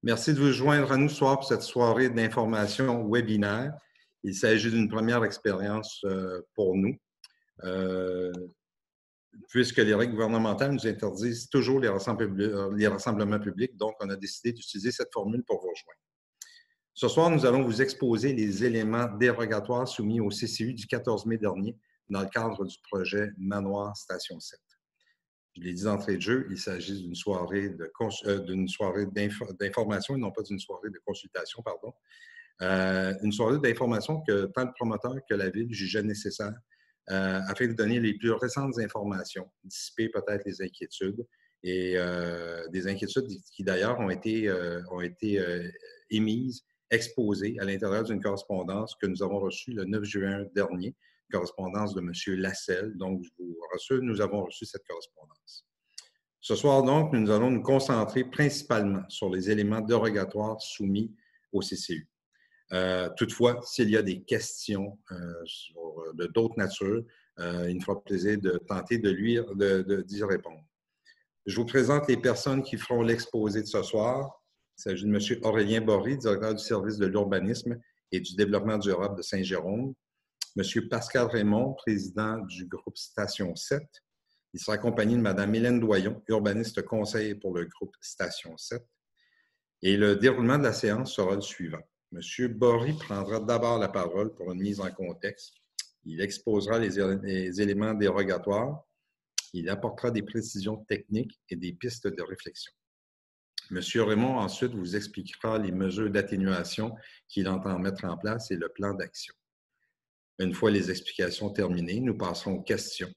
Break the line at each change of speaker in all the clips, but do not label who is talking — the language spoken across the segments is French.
Merci de vous joindre à nous ce soir pour cette soirée d'information webinaire. Il s'agit d'une première expérience pour nous. Puisque les règles gouvernementales nous interdisent toujours les rassemblements publics, donc on a décidé d'utiliser cette formule pour vous rejoindre. Ce soir, nous allons vous exposer les éléments dérogatoires soumis au CCU du 14 mai dernier dans le cadre du projet Manoir Station 7. Je l'ai dit d'entrée de jeu, il s'agit d'une soirée d'information et non pas d'une soirée de consultation, pardon. Une soirée d'information que tant le promoteur que la Ville jugeaient nécessaire afin de donner les plus récentes informations, dissiper peut-être les inquiétudes et des inquiétudes qui d'ailleurs ont été émises, exposées à l'intérieur d'une correspondance que nous avons reçue le 9 juin dernier, correspondance de M. Lasselle. Donc, je vous rassure, nous avons reçu cette correspondance. Ce soir, donc, nous allons nous concentrer principalement sur les éléments dérogatoires soumis au CCU. Toutefois, s'il y a des questions de d'autres natures, il nous fera plaisir de tenter d'y répondre. Je vous présente les personnes qui feront l'exposé de ce soir. Il s'agit de M. Aurélien Bory, directeur du service de l'urbanisme et du développement durable de Saint-Jérôme. M. Pascal Raymond, président du groupe Station 7. Il sera accompagné de Mme Hélène Doyon, urbaniste conseil pour le groupe Station 7. Et le déroulement de la séance sera le suivant. M. Bory prendra d'abord la parole pour une mise en contexte. Il exposera les éléments dérogatoires. Il apportera des précisions techniques et des pistes de réflexion. M. Raymond, ensuite, vous expliquera les mesures d'atténuation qu'il entend mettre en place et le plan d'action. Une fois les explications terminées, nous passerons aux questions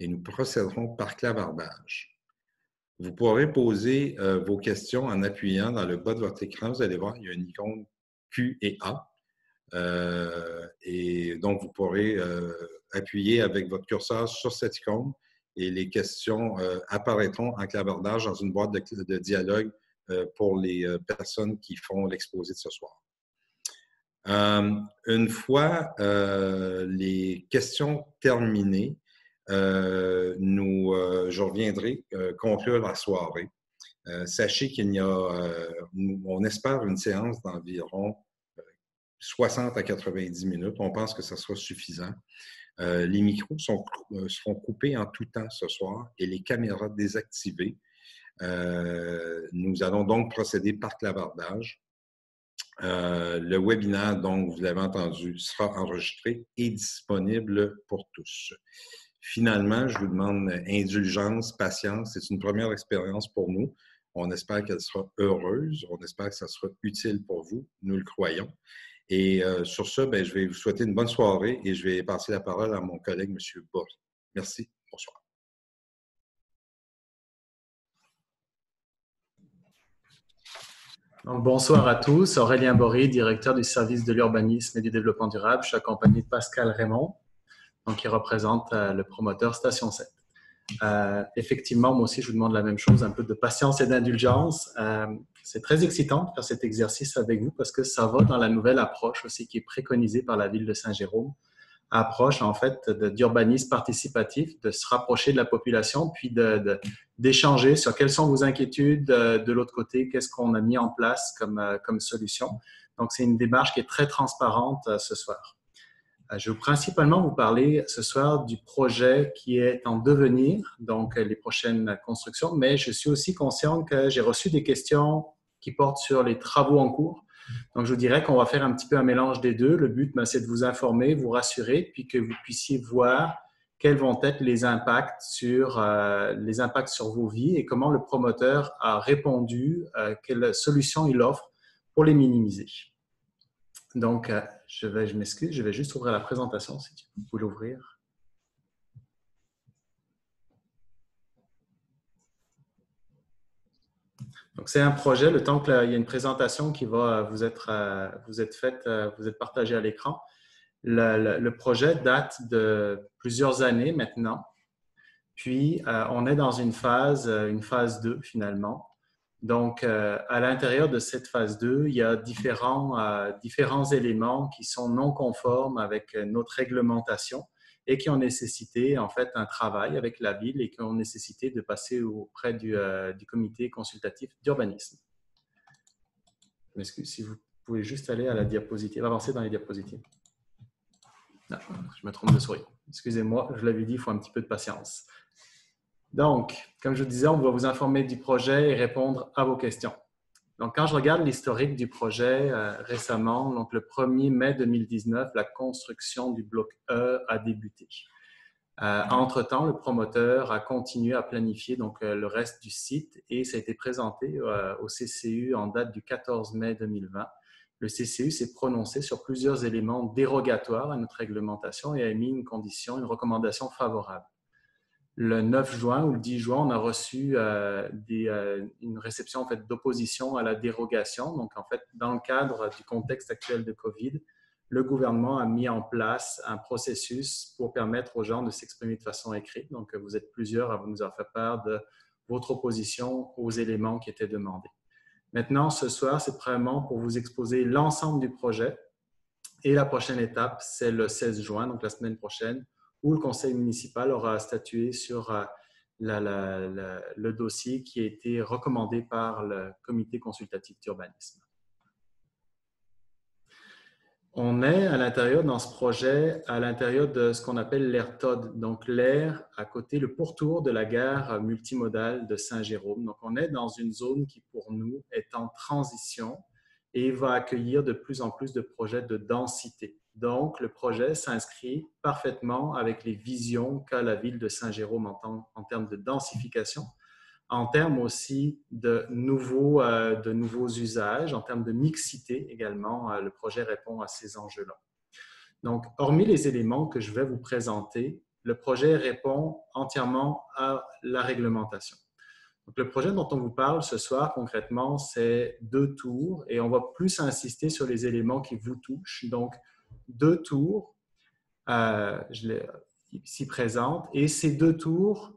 et nous procéderons par clavardage. Vous pourrez poser vos questions en appuyant dans le bas de votre écran. Vous allez voir, il y a une icône Q et A. Et donc, vous pourrez appuyer avec votre curseur sur cette icône et les questions apparaîtront en clavardage dans une boîte de dialogue pour les personnes qui font l'exposé de ce soir. Une fois les questions terminées, je reviendrai conclure la soirée. Sachez qu'il y a, on espère une séance d'environ 60 à 90 minutes. On pense que ça sera suffisant. Les micros seront coupés en tout temps ce soir et les caméras désactivées. Nous allons donc procéder par clavardage. Le webinaire, donc, vous l'avez entendu, sera enregistré et disponible pour tous. Finalement, je vous demande indulgence, patience. C'est une première expérience pour nous. On espère qu'elle sera heureuse. On espère que ça sera utile pour vous. Nous le croyons. Et sur ce, je vais vous souhaiter une bonne soirée et je vais passer la parole à mon collègue, M. Bory. Merci. Bonsoir.
Donc, bonsoir à tous. Aurélien Bory, directeur du service de l'urbanisme et du développement durable. Je suis accompagné de Pascal Raymond, donc, qui représente le promoteur Station 7. Effectivement, moi aussi, je vous demande la même chose, un peu de patience et d'indulgence. C'est très excitant de faire cet exercice avec vous parce que ça va dans la nouvelle approche aussi qui est préconisée par la ville de Saint-Jérôme. Approche, en fait, d'urbanisme participatif, de se rapprocher de la population, puis d'échanger sur quelles sont vos inquiétudes de l'autre côté, qu'est-ce qu'on a mis en place comme solution. Donc, c'est une démarche qui est très transparente ce soir. Je vais principalement vous parler ce soir du projet qui est en devenir, donc les prochaines constructions, mais je suis aussi conscient que j'ai reçu des questions qui portent sur les travaux en cours. Donc, je vous dirais qu'on va faire un petit peu un mélange des deux. Le but, c'est de vous informer, vous rassurer, puis que vous puissiez voir quels vont être les impacts sur vos vies et comment le promoteur a répondu, quelles solutions il offre pour les minimiser. Donc, je m'excuse, je vais juste ouvrir la présentation si tu peux l'ouvrir. Donc, c'est un projet, le temps qu'il y a une présentation qui va vous être faite, vous êtes partagée à l'écran. Le projet date de plusieurs années maintenant. Puis, on est dans une phase 2 finalement. Donc, à l'intérieur de cette phase 2, il y a différents éléments qui sont non conformes avec notre réglementation et qui ont nécessité en fait un travail avec la ville et qui ont nécessité de passer auprès du comité consultatif d'urbanisme. m'excuse, si vous pouvez juste aller à la diapositive, avancer dans les diapositives. Non, je me trompe de souris. Excusez-moi, je l'avais dit, il faut un petit peu de patience. Donc, comme je vous disais, on va vous informer du projet et répondre à vos questions. Donc, quand je regarde l'historique du projet récemment, donc le 1er mai 2019, la construction du bloc E a débuté. Entre-temps, le promoteur a continué à planifier donc, le reste du site et ça a été présenté au CCU en date du 14 mai 2020. Le CCU s'est prononcé sur plusieurs éléments dérogatoires à notre réglementation et a émis une recommandation favorable. Le 9 juin ou le 10 juin, on a reçu une réception en fait, d'opposition à la dérogation. Donc, en fait, dans le cadre du contexte actuel de COVID, le gouvernement a mis en place un processus pour permettre aux gens de s'exprimer de façon écrite. Donc, vous êtes plusieurs à nous avoir fait part de votre opposition aux éléments qui étaient demandés. Maintenant, ce soir, c'est vraiment pour vous exposer l'ensemble du projet. Et la prochaine étape, c'est le 16 juin, donc la semaine prochaine, où le conseil municipal aura statué sur le dossier qui a été recommandé par le comité consultatif d'urbanisme. On est à l'intérieur, dans ce projet, à l'intérieur de ce qu'on appelle l'aire Todd, donc l'aire à côté, le pourtour de la gare multimodale de Saint-Jérôme. Donc, on est dans une zone qui, pour nous, est en transition et va accueillir de plus en plus de projets de densité. Donc, le projet s'inscrit parfaitement avec les visions qu'a la ville de Saint-Jérôme en termes de densification, en termes aussi de nouveaux usages, en termes de mixité également. Le projet répond à ces enjeux-là. Donc, hormis les éléments que je vais vous présenter, le projet répond entièrement à la réglementation. Donc, le projet dont on vous parle ce soir, concrètement, c'est 2 tours et on va plus insister sur les éléments qui vous touchent. Donc, 2 tours, je les ici présente, et ces 2 tours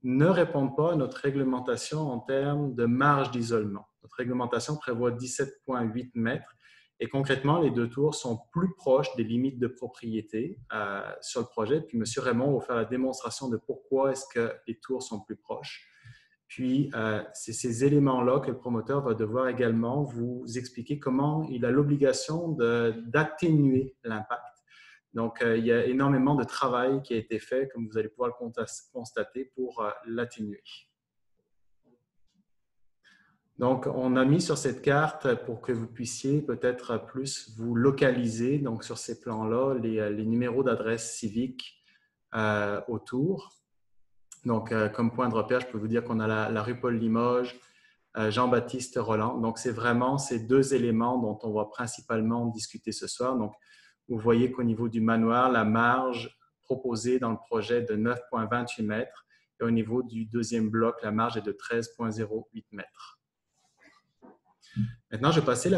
ne répondent pas à notre réglementation en termes de marge d'isolement. Notre réglementation prévoit 17,8 mètres et concrètement, les 2 tours sont plus proches des limites de propriété sur le projet. Puis, M. Raymond va faire la démonstration de pourquoi est-ce que les tours sont plus proches. Puis, c'est ces éléments-là que le promoteur va devoir également vous expliquer comment il a l'obligation d'atténuer l'impact. Donc, il y a énormément de travail qui a été fait, comme vous allez pouvoir le constater, pour l'atténuer. Donc, on a mis sur cette carte pour que vous puissiez peut-être plus vous localiser, donc sur ces plans-là, les numéros d'adresse civique autour. Donc, comme point de repère, je peux vous dire qu'on a la rue Paul-Limoges, Jean-Baptiste Roland. Donc, c'est vraiment ces 2 éléments dont on va principalement discuter ce soir. Donc, vous voyez qu'au niveau du manoir, la marge proposée dans le projet est de 9,28 mètres et au niveau du 2e bloc, la marge est de 13,08 mètres. Maintenant, je vais passer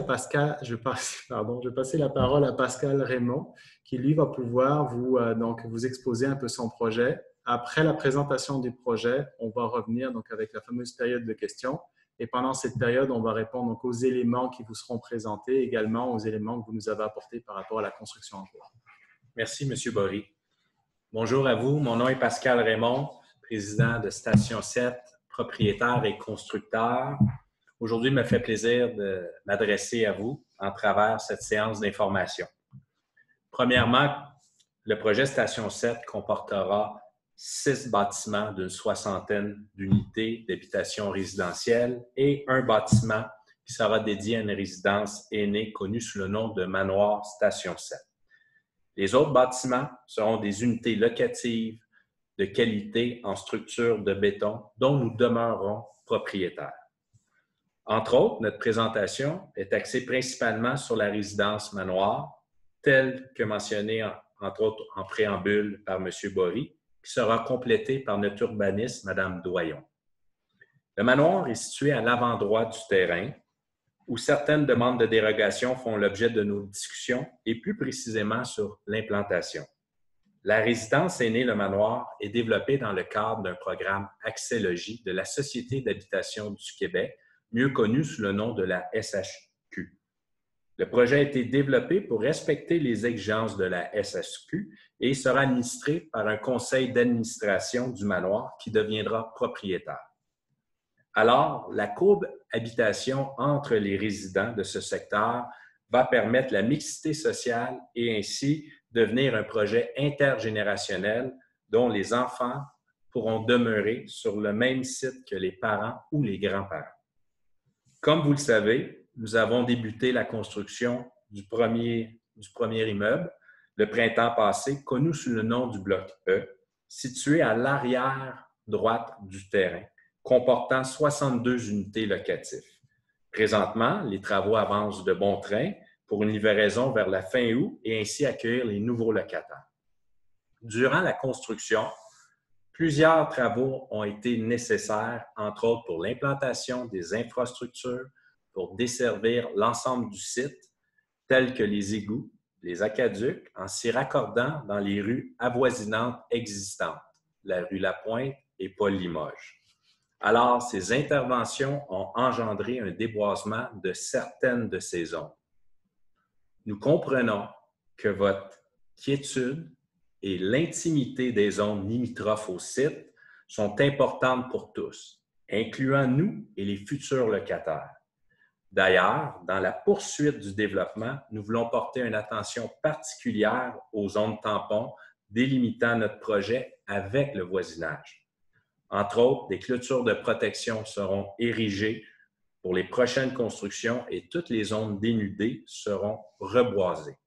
la parole à Pascal Raymond qui, lui, va pouvoir vous exposer un peu son projet. Après la présentation du projet, on va revenir donc, avec la fameuse période de questions. Et pendant cette période, on va répondre donc, aux éléments qui vous seront présentés, également aux éléments que vous nous avez apportés par rapport à la construction en cours.
Merci, M. Bory. Bonjour à vous. Mon nom est Pascal Raymond, président de Station 7, propriétaire et constructeur. Aujourd'hui, il me fait plaisir de m'adresser à vous en travers cette séance d'information. Premièrement, le projet Station 7 comportera 6 bâtiments d'une 60aine d'unités d'habitation résidentielle et un bâtiment qui sera dédié à une résidence aînée connue sous le nom de Manoir Station 7. Les autres bâtiments seront des unités locatives de qualité en structure de béton dont nous demeurerons propriétaires. Entre autres, notre présentation est axée principalement sur la résidence Manoir, telle que mentionnée entre autres en préambule par M. Bory, qui sera complétée par notre urbaniste, Mme Doyon. Le manoir est situé à l'avant-droit du terrain, où certaines demandes de dérogation font l'objet de nos discussions et plus précisément sur l'implantation. La résidence aînée Le Manoir est développée dans le cadre d'un programme Accès Logis de la Société d'habitation du Québec, mieux connue sous le nom de la SHQ. Le projet a été développé pour respecter les exigences de la SHQ et sera administré par un conseil d'administration du manoir qui deviendra propriétaire. Alors, la cohabitation entre les résidents de ce secteur va permettre la mixité sociale et ainsi devenir un projet intergénérationnel dont les enfants pourront demeurer sur le même site que les parents ou les grands-parents. Comme vous le savez, nous avons débuté la construction du premier immeuble le printemps passé, connu sous le nom du bloc E, situé à l'arrière droite du terrain, comportant 62 unités locatives. Présentement, les travaux avancent de bon train pour une livraison vers la fin août et ainsi accueillir les nouveaux locataires. Durant la construction, plusieurs travaux ont été nécessaires, entre autres pour l'implantation des infrastructures pour desservir l'ensemble du site, tels que les égouts, les aqueducs, en s'y raccordant dans les rues avoisinantes existantes, la rue Lapointe et Paul Limoges. Alors, ces interventions ont engendré un déboisement de certaines de ces zones. Nous comprenons que votre quiétude et l'intimité des zones limitrophes au site sont importantes pour tous, incluant nous et les futurs locataires. D'ailleurs, dans la poursuite du développement, nous voulons porter une attention particulière aux zones tampons délimitant notre projet avec le voisinage. Entre autres, des clôtures de protection seront érigées pour les prochaines constructions et toutes les zones dénudées seront reboisées.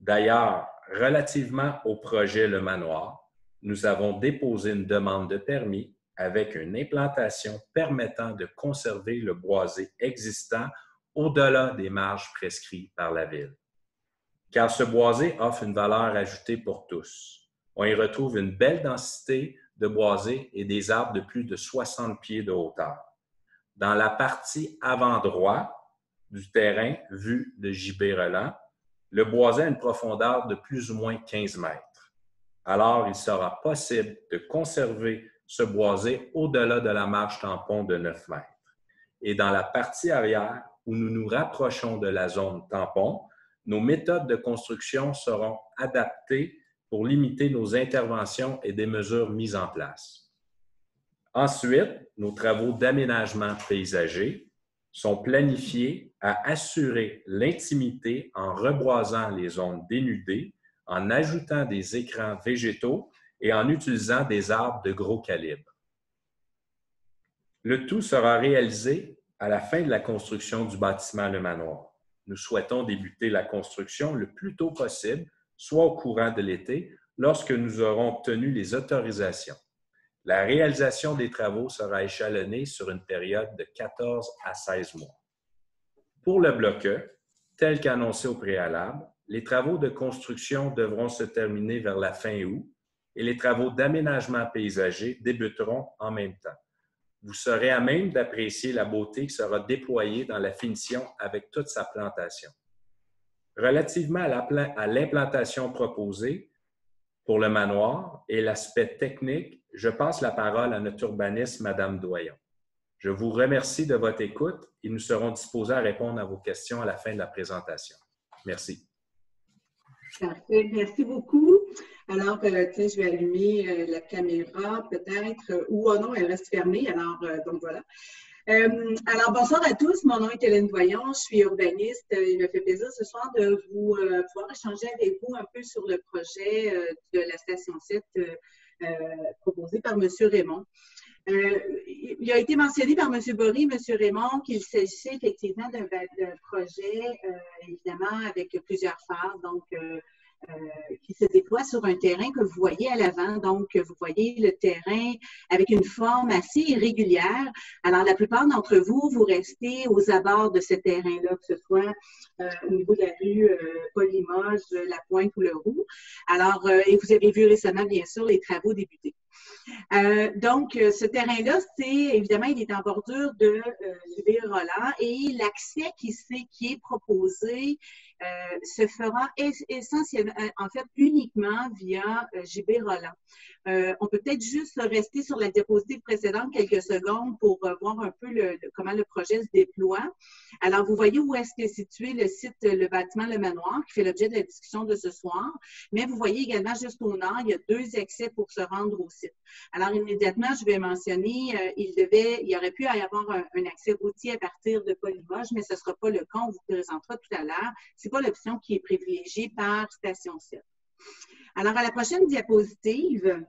D'ailleurs, relativement au projet Le Manoir, nous avons déposé une demande de permis avec une implantation permettant de conserver le boisé existant au-delà des marges prescrites par la Ville. Car ce boisé offre une valeur ajoutée pour tous. On y retrouve une belle densité de boisé et des arbres de plus de 60 pieds de hauteur. Dans la partie avant-droit du terrain, vue de J.B. le boisé a une profondeur de plus ou moins 15 mètres. Alors, il sera possible de conserver ce boisé au-delà de la marge tampon de 9 mètres. Et dans la partie arrière, où nous nous rapprochons de la zone tampon, nos méthodes de construction seront adaptées pour limiter nos interventions et des mesures mises en place. Ensuite, nos travaux d'aménagement paysager sont planifiés à assurer l'intimité en reboisant les zones dénudées, en ajoutant des écrans végétaux et en utilisant des arbres de gros calibre. Le tout sera réalisé à la fin de la construction du bâtiment Le Manoir. Nous souhaitons débuter la construction le plus tôt possible, soit au courant de l'été, lorsque nous aurons obtenu les autorisations. La réalisation des travaux sera échelonnée sur une période de 14 à 16 mois. Pour le bloc E, tel qu'annoncé au préalable, les travaux de construction devront se terminer vers la fin août et les travaux d'aménagement paysager débuteront en même temps. Vous serez à même d'apprécier la beauté qui sera déployée dans la finition avec toute sa plantation. Relativement à l'implantation proposée pour le manoir et l'aspect technique, je passe la parole à notre urbaniste, Mme Doyon. Je vous remercie de votre écoute et nous serons disposés à répondre à vos questions à la fin de la présentation. Merci.
Parfait. Merci beaucoup. Alors, je vais allumer la caméra peut-être, ou oh non, elle reste fermée. Alors, donc voilà. Alors, bonsoir à tous. Mon nom est Hélène Doyon. Je suis urbaniste. Il me fait plaisir ce soir de vous pouvoir échanger avec vous un peu sur le projet de la station 7 proposé par M. Raymond. Il a été mentionné par M. Bory, M. Raymond, qu'il s'agissait effectivement d'un projet, évidemment, avec plusieurs phases, donc qui se déploie sur un terrain que vous voyez à l'avant. Donc, vous voyez le terrain avec une forme assez irrégulière. Alors, la plupart d'entre vous, vous restez aux abords de ce terrain-là, que ce soit au niveau de la rue Paul Limoges, La Pointe ou Le Roux. Alors, et vous avez vu récemment, bien sûr, les travaux débutés. Donc, ce terrain-là, évidemment, il est en bordure de J.B. Roland et l'accès qui est proposé se fera essentiellement, en fait, uniquement via J.B. Roland. On peut peut-être juste rester sur la diapositive précédente quelques secondes pour voir un peu comment le projet se déploie. Alors, vous voyez où est-ce que est situé le site, le bâtiment Le Manoir, qui fait l'objet de la discussion de ce soir. Mais vous voyez également juste au nord, il y a 2 accès pour se rendre au site. site. Alors, immédiatement, je vais mentionner, il aurait pu y avoir un accès routier à partir de Paul Limoges, mais ce ne sera pas le cas, on vous présentera tout à l'heure. Ce n'est pas l'option qui est privilégiée par Station 7. Alors, à la prochaine diapositive,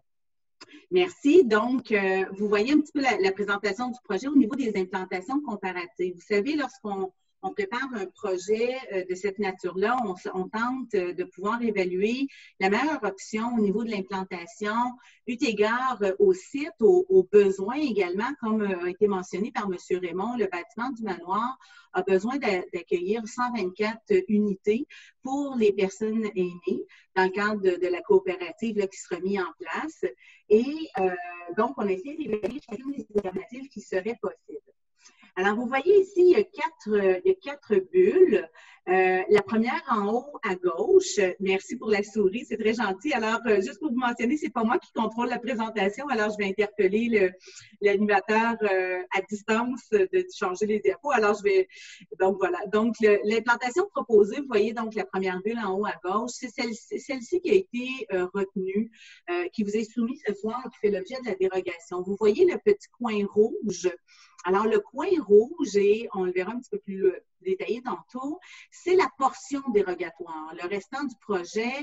merci. Donc, vous voyez un petit peu la présentation du projet au niveau des implantations comparatives. Vous savez, lorsqu'on prépare un projet de cette nature-là, on tente de pouvoir évaluer la meilleure option au niveau de l'implantation, eu égard au site, aux besoins également, comme a été mentionné par M. Raymond, le bâtiment du manoir a besoin d'accueillir 124 unités pour les personnes aînées dans le cadre de la coopérative là, qui sera mise en place. Et donc, on a essayé d'évaluer chacune des alternatives qui seraient possibles. Alors, vous voyez ici, il y a quatre bulles. La première en haut à gauche, merci pour la souris, c'est très gentil. Alors, juste pour vous mentionner, c'est pas moi qui contrôle la présentation, alors je vais interpeller l'animateur à distance de changer les diapos. Alors, donc voilà. Donc, l'implantation proposée, vous voyez donc la première bulle en haut à gauche, c'est celle-ci qui a été retenue, qui vous est soumise ce soir, qui fait l'objet de la dérogation. Vous voyez le petit coin rouge. Alors, le coin rouge, et on le verra un petit peu plus détaillé tantôt, c'est la portion dérogatoire. Le restant du projet,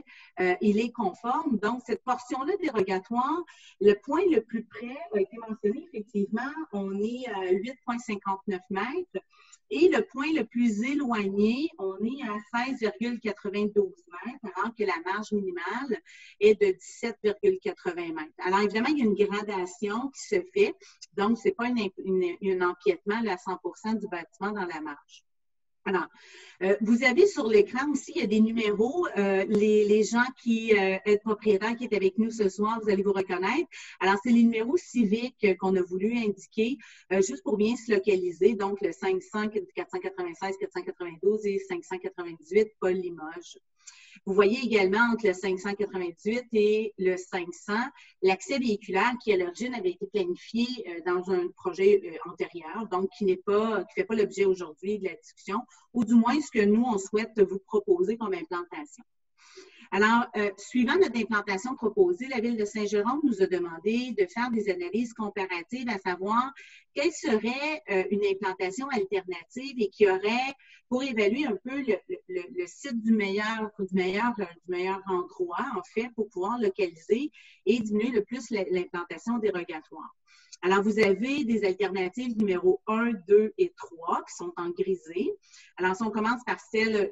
il est conforme. Donc, cette portion-là dérogatoire, le point le plus près a été mentionné, effectivement, on est à 8,59 mètres. Et le point le plus éloigné, on est à 16,92 mètres, alors que la marge minimale est de 17,80 mètres. Alors, évidemment, il y a une gradation qui se fait. Donc, ce n'est pas un empiètement là, à 100% du bâtiment dans la marge. Alors, vous avez sur l'écran aussi, il y a des numéros. Les gens qui êtes propriétaires, qui est avec nous ce soir, vous allez vous reconnaître. Alors, c'est les numéros civiques qu'on a voulu indiquer juste pour bien se localiser. Donc, le 500, 496, 492 et 598, Paul Limoges. Vous voyez également entre le 598 et le 500, l'accès véhiculaire qui à l'origine avait été planifié dans un projet antérieur, donc qui ne fait pas l'objet aujourd'hui de la discussion, ou du moins ce que nous, on souhaite vous proposer comme implantation. Alors, suivant notre implantation proposée, la Ville de Saint-Jérôme nous a demandé de faire des analyses comparatives, à savoir quelle serait une implantation alternative et qui aurait, pour évaluer un peu le site du meilleur endroit, en fait, pour pouvoir localiser et diminuer le plus l'implantation dérogatoire. Alors, vous avez des alternatives numéro 1, 2 et 3 qui sont en grisé. Alors, si on commence par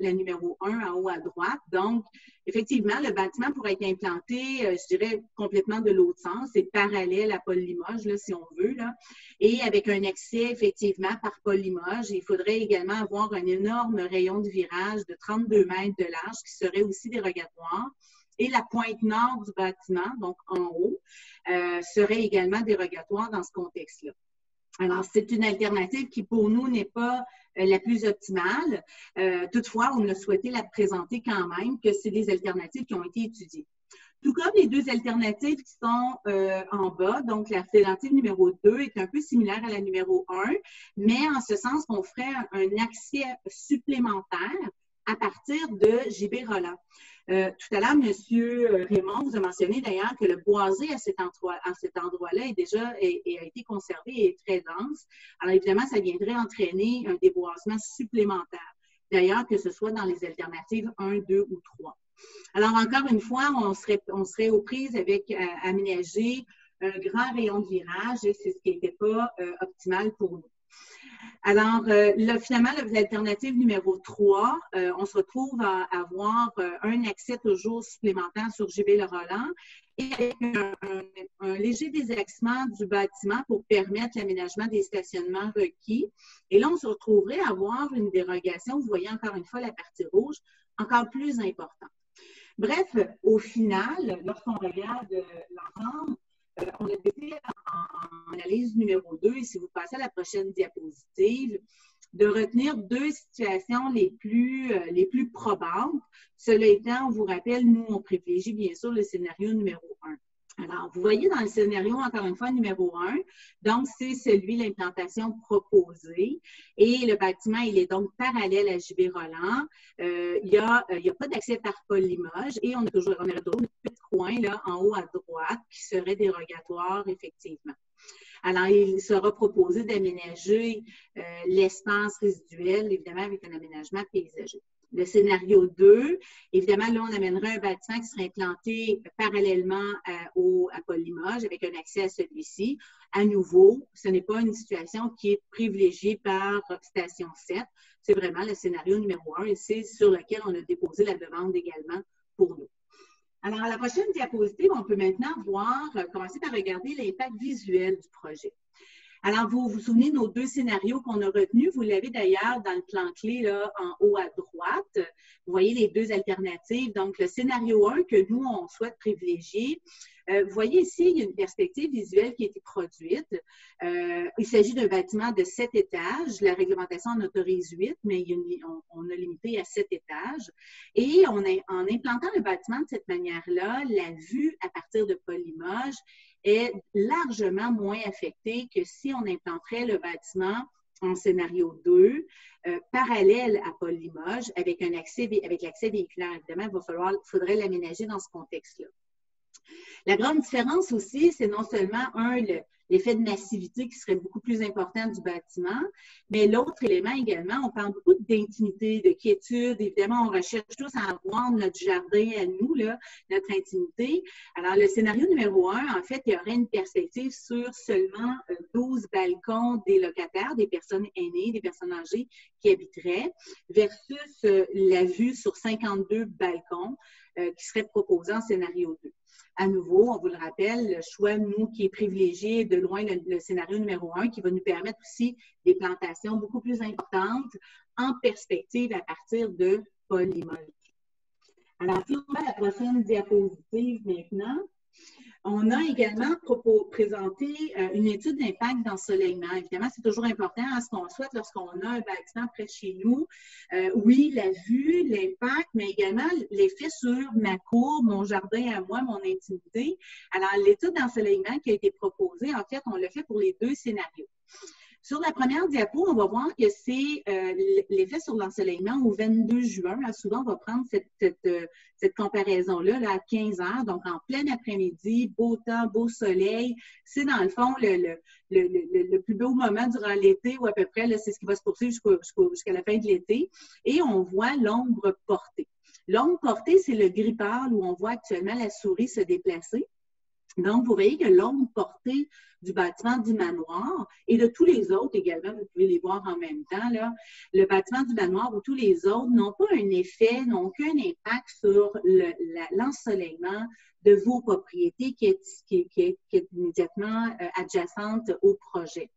la numéro 1 en haut à droite, donc, effectivement, le bâtiment pourrait être implanté, je dirais, complètement de l'autre sens. C'est parallèle à Paul Limoges, là, si on veut, là. Et avec un accès, effectivement, par Paul Limoges, il faudrait également avoir un énorme rayon de virage de 32 mètres de large qui serait aussi dérogatoire. Et la pointe nord du bâtiment, donc en haut, serait également dérogatoire dans ce contexte-là. Alors, c'est une alternative qui, pour nous, n'est pas la plus optimale. Toutefois, on a souhaité la présenter quand même, que c'est des alternatives qui ont été étudiées. Tout comme les deux alternatives qui sont en bas, donc l'alternative numéro 2 est un peu similaire à la numéro 1, mais en ce sens qu'on ferait un accès supplémentaire à partir de JB Roland. Tout à l'heure, M. Raymond vous a mentionné d'ailleurs que le boisé à cet endroit-là a été conservé et est très dense. Alors évidemment, ça viendrait entraîner un déboisement supplémentaire. D'ailleurs, que ce soit dans les alternatives 1, 2 ou 3. Alors encore une fois, on serait aux prises avec aménager un grand rayon de virage et c'est ce qui n'était pas optimal pour nous. Alors, là, finalement, l'alternative numéro 3, on se retrouve à avoir un accès toujours supplémentaire sur JB Le Roland et avec un léger désaxement du bâtiment pour permettre l'aménagement des stationnements requis. Et là, on se retrouverait à avoir une dérogation, vous voyez encore une fois la partie rouge, encore plus importante. Bref, au final, lorsqu'on regarde l'ensemble, on a été en analyse numéro 2, et si vous passez à la prochaine diapositive, de retenir deux situations les plus probantes. Cela étant, on vous rappelle, nous, on privilégie bien sûr le scénario numéro 1. Alors, vous voyez dans le scénario, encore une fois, numéro 1, donc c'est celui de l'implantation proposée. Et le bâtiment, il est donc parallèle à J.B. Roland. Il n'y a pas d'accès par Paul Limoges et on aurait toujours un petit coin là, en haut à droite qui serait dérogatoire, effectivement. Alors, il sera proposé d'aménager l'espace résiduel, évidemment, avec un aménagement paysager. Le scénario 2, évidemment, là, on amènerait un bâtiment qui serait implanté parallèlement à Paul Limoges avec un accès à celui-ci. À nouveau, ce n'est pas une situation qui est privilégiée par Station 7. C'est vraiment le scénario numéro 1 et c'est sur lequel on a déposé la demande également pour nous. Alors, à la prochaine diapositive, on peut maintenant commencer par regarder l'impact visuel du projet. Alors, vous vous souvenez de nos 2 scénarios qu'on a retenus. Vous l'avez d'ailleurs dans le plan clé là, en haut à droite. Vous voyez les 2 alternatives. Donc, le scénario 1 que nous, on souhaite privilégier. Vous voyez ici, il y a une perspective visuelle qui a été produite. Il s'agit d'un bâtiment de 7 étages. La réglementation en autorise 8, mais on a limité à 7 étages. Et en implantant le bâtiment de cette manière-là, la vue à partir de Paul Limoges est largement moins affectée que si on implanterait le bâtiment en scénario 2, parallèle à Paul Limoges, avec l'accès véhiculaire. Évidemment, il faudrait l'aménager dans ce contexte-là. La grande différence aussi, c'est non seulement, l'effet de massivité qui serait beaucoup plus important du bâtiment, mais l'autre élément également, on parle beaucoup d'intimité, de quiétude. Évidemment, on recherche tous à avoir notre jardin à nous, là, notre intimité. Alors, le scénario numéro 1, en fait, il y aurait une perspective sur seulement 12 balcons des locataires, des personnes aînées, des personnes âgées qui habiteraient, versus la vue sur 52 balcons qui serait proposé en scénario 2. À nouveau, on vous le rappelle, le choix, nous, qui est privilégié de loin le scénario numéro 1, qui va nous permettre aussi des plantations beaucoup plus importantes en perspective à partir de Paul Limoges. Alors, si on va à la prochaine diapositive maintenant, on a également présenté une étude d'impact d'ensoleillement. Évidemment, c'est toujours important à ce qu'on souhaite lorsqu'on a un bâtiment près de chez nous. Oui, la vue, l'impact, mais également l'effet sur ma cour, mon jardin à moi, mon intimité. Alors, l'étude d'ensoleillement qui a été proposée, en fait, on l'a fait pour les 2 scénarios. Sur la première diapo, on va voir que c'est l'effet sur l'ensoleillement au 22 juin. Là, souvent, on va prendre cette comparaison-là là, à 15 heures, donc en plein après-midi, beau temps, beau soleil. C'est dans le fond le plus beau moment durant l'été, ou à peu près, c'est ce qui va se poursuivre jusqu'à la fin de l'été. Et on voit l'ombre portée. L'ombre portée, c'est le gris pâle où on voit actuellement la souris se déplacer. Donc, vous voyez que l'ombre portée du bâtiment du manoir et de tous les autres également, vous pouvez les voir en même temps, là, le bâtiment du manoir ou tous les autres n'ont pas un effet, n'ont aucun impact sur l'ensoleillement de vos propriétés qui est immédiatement adjacente au projet.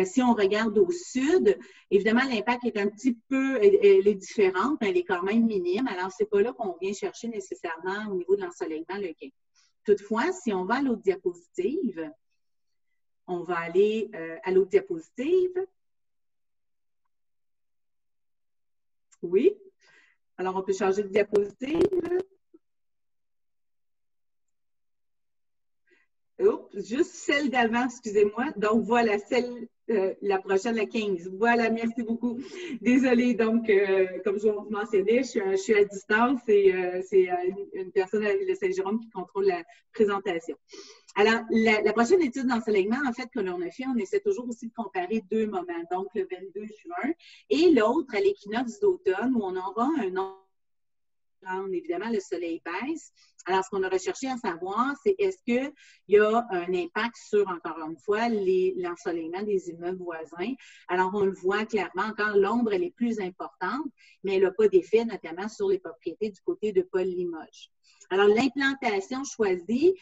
Si on regarde au sud, évidemment, l'impact est un petit peu, elle est différente, mais elle est quand même minime. Alors, c'est pas là qu'on vient chercher nécessairement au niveau de l'ensoleillement le gain. Toutefois, si on va à l'autre diapositive, on va aller à l'autre diapositive. Oui. Alors, on peut changer de diapositive. Oups, juste celle d'avant, excusez-moi. Donc, voilà, la prochaine, la 15. Voilà, merci beaucoup. Désolée, donc, comme je vous mentionnais, je suis à distance et c'est une personne à l'île Saint-Jérôme qui contrôle la présentation. Alors, la prochaine étude d'ensoleillement, en fait, que l'on a fait, on essaie toujours aussi de comparer 2 moments, donc le 22 juin et l'autre à l'équinoxe d'automne où on aura un an. Évidemment, le soleil baisse. Alors, ce qu'on a recherché à savoir, c'est est-ce qu'il y a un impact sur, encore une fois, l'ensoleillement des immeubles voisins. Alors, on le voit clairement, encore l'ombre, elle est plus importante, mais elle n'a pas d'effet, notamment sur les propriétés du côté de Paul Limoges. Alors, l'implantation choisie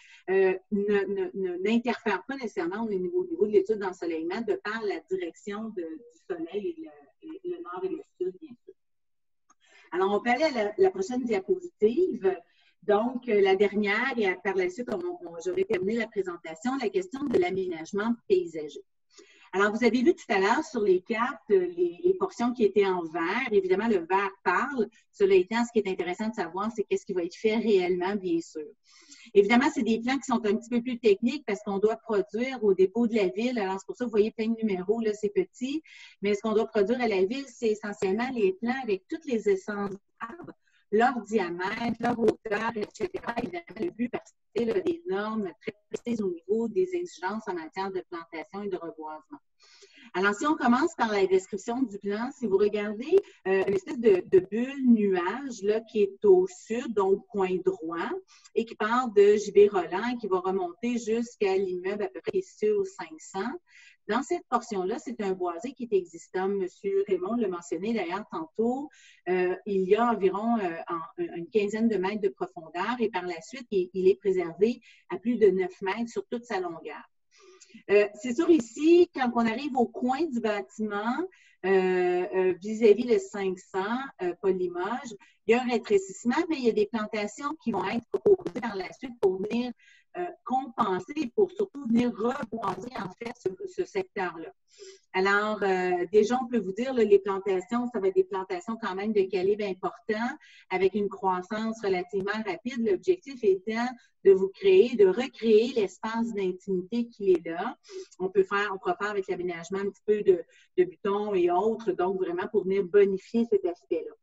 n'interfère pas nécessairement au niveau de l'étude d'ensoleillement de par la direction du soleil et le nord et le sud, bien sûr. Alors, on peut aller à la prochaine diapositive. Donc, la dernière, et par la suite, j'aurai terminé la présentation, la question de l'aménagement paysager. Alors, vous avez vu tout à l'heure sur les cartes les portions qui étaient en vert. Évidemment, le vert parle. Cela étant, ce qui est intéressant de savoir, c'est qu'est-ce qui va être fait réellement, bien sûr. Évidemment, c'est des plans qui sont un petit peu plus techniques parce qu'on doit produire au dépôt de la ville. Alors, c'est pour ça que vous voyez plein de numéros, là, c'est petit. Mais ce qu'on doit produire à la ville, c'est essentiellement les plans avec toutes les essences d'arbres, leur diamètre, leur hauteur, etc. Évidemment, le but, parce que c'est des normes très précises au niveau des exigences en matière de plantation et de reboisement. Alors, si on commence par la description du plan, si vous regardez une espèce de bulle nuage là, qui est au sud, donc coin droit, et qui part de J.B. Roland et qui va remonter jusqu'à l'immeuble à peu près ici au 500. Dans cette portion-là, c'est un boisé qui est existant. M. Raymond l'a mentionné d'ailleurs tantôt. Il y a environ une quinzaine de mètres de profondeur et par la suite, il est préservé à plus de 9 mètres sur toute sa longueur. C'est sûr ici, quand on arrive au coin du bâtiment, vis-à-vis le 500, Paul Limoges, il y a un rétrécissement, mais il y a des plantations qui vont être proposées par la suite pour venir compenser, pour surtout venir reboiser en fait ce secteur-là. Alors, déjà, on peut vous dire, là, les plantations, ça va être des plantations quand même de calibre important, avec une croissance relativement rapide. L'objectif étant de vous créer, de recréer l'espace d'intimité qui est là. On pourra faire avec l'aménagement un petit peu de butons et autres, donc vraiment pour venir bonifier cet aspect-là.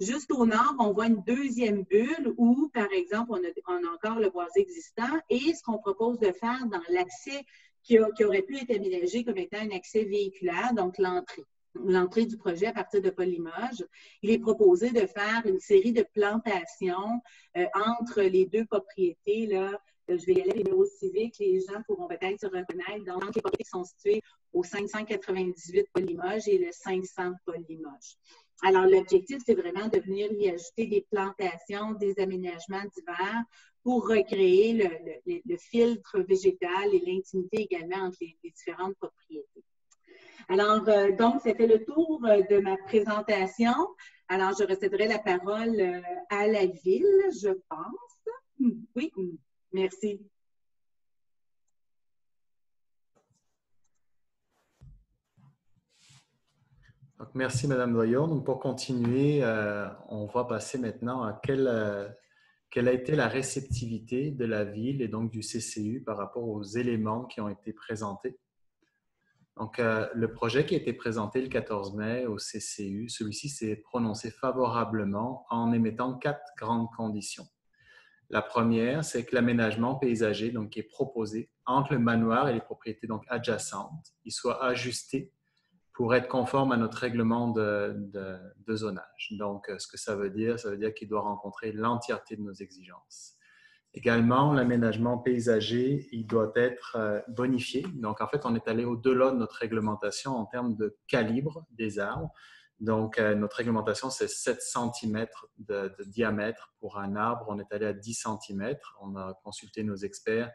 Juste au nord, on voit une deuxième bulle où, par exemple, on a encore le boisé existant et ce qu'on propose de faire dans l'accès qui aurait pu être aménagé comme étant un accès véhiculaire, donc l'entrée du projet à partir de Paul Limoges. Il est proposé de faire une série de plantations entre les deux propriétés, là. Je vais y aller les numéros civiques, les gens pourront peut-être se reconnaître. Donc, les propriétés qui sont situées au 598 Paul Limoges et le 500 Paul Limoges. Alors, l'objectif, c'est vraiment de venir y ajouter des plantations, des aménagements divers pour recréer le filtre végétal et l'intimité également entre les différentes propriétés. Alors, donc, c'était le tour de ma présentation. Alors, je recevrai la parole à la ville, je pense. Oui, merci.
Donc, merci, Madame Doyon. Donc, pour continuer, on va passer maintenant à quelle a été la réceptivité de la ville et donc du CCU par rapport aux éléments qui ont été présentés. Donc, le projet qui a été présenté le 14 mai au CCU, celui-ci s'est prononcé favorablement en émettant 4 grandes conditions. La première, c'est que l'aménagement paysager donc, qui est proposé entre le manoir et les propriétés donc, adjacentes, il soit ajusté pour être conforme à notre règlement de zonage. Donc, ce que ça veut dire qu'il doit rencontrer l'entièreté de nos exigences. Également, l'aménagement paysager, il doit être bonifié. Donc, en fait, on est allé au-delà de notre réglementation en termes de calibre des arbres. Donc, notre réglementation, c'est 7 cm de diamètre pour un arbre. On est allé à 10 cm. On a consulté nos experts.